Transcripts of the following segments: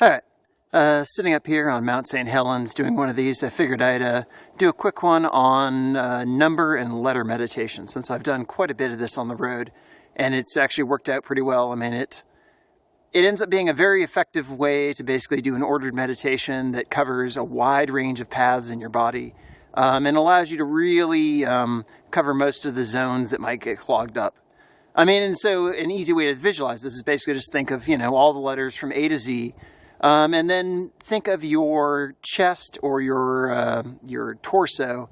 Alright, sitting up here on Mount St. Helens doing one of these, I figured I'd do a quick one on number and letter meditation, since I've done quite a bit of this on the road, and it's actually worked out pretty well. I mean, it ends up being a very effective way to basically do an ordered meditation that covers a wide range of paths in your body, and allows you to really cover most of the zones that might get clogged up. I mean, and so an easy way to visualize this is basically just think of, all the letters from A to Z, and then think of your chest or your torso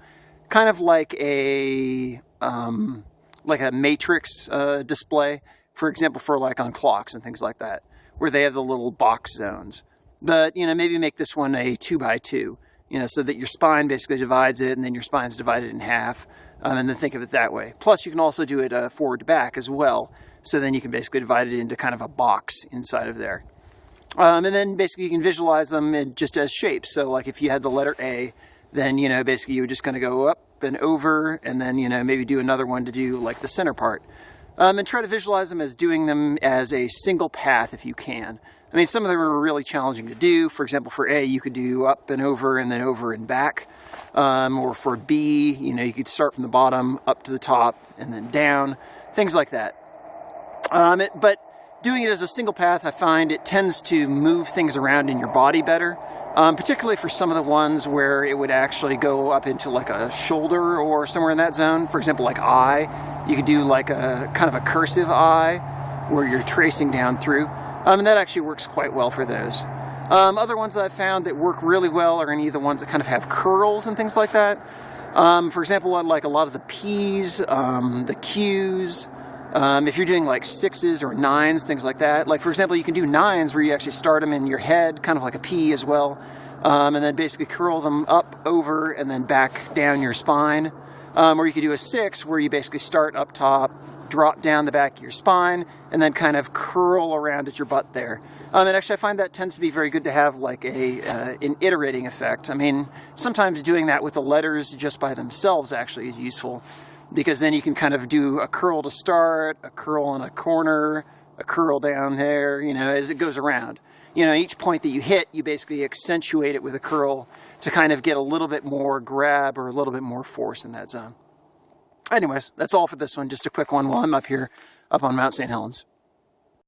kind of like a matrix display, for example, for like on clocks and things like that, where they have the little box zones. But, maybe make this one a 2x2, so that your spine basically divides it, and then your spine's divided in half, and then think of it that way. Plus, you can also do it forward to back as well, so then you can basically divide it into kind of a box inside of there. And then basically you can visualize them just as shapes. So like if you had the letter A, then, basically you would just kind of go up and over, and then, maybe do another one to do like the center part. And try to visualize them as doing them as a single path if you can. I mean, some of them are really challenging to do. For example, for A, you could do up and over and back. Or for B, you could start from the bottom up to the top and then down, things like that. But doing it as a single path, I find it tends to move things around in your body better, particularly for some of the ones where it would actually go up into like a shoulder or somewhere in that zone. For example, like I, you could do like a kind of a cursive I where you're tracing down through, and that actually works quite well for those. Other ones that I've found that work really well are any of the ones that kind of have curls and things like that. For example, like a lot of the P's, the Q's. If you're doing like 6s or 9s, things like that. Like, for example, you can do 9s where you actually start them in your head, kind of like a P as well, and then basically curl them up, over, and then back down your spine. Or you could do a 6 where you basically start up top, drop down the back of your spine, and then kind of curl around at your butt there. And actually I find that tends to be very good to have like an iterating effect. I mean, sometimes doing that with the letters just by themselves actually is useful, because then you can kind of do a curl to start, a curl in a corner, a curl down there, as it goes around. Each point that you hit, you basically accentuate it with a curl to kind of get a little bit more grab or a little bit more force in that zone. Anyways, that's all for this one. Just a quick one while I'm up here, up on Mount St. Helens.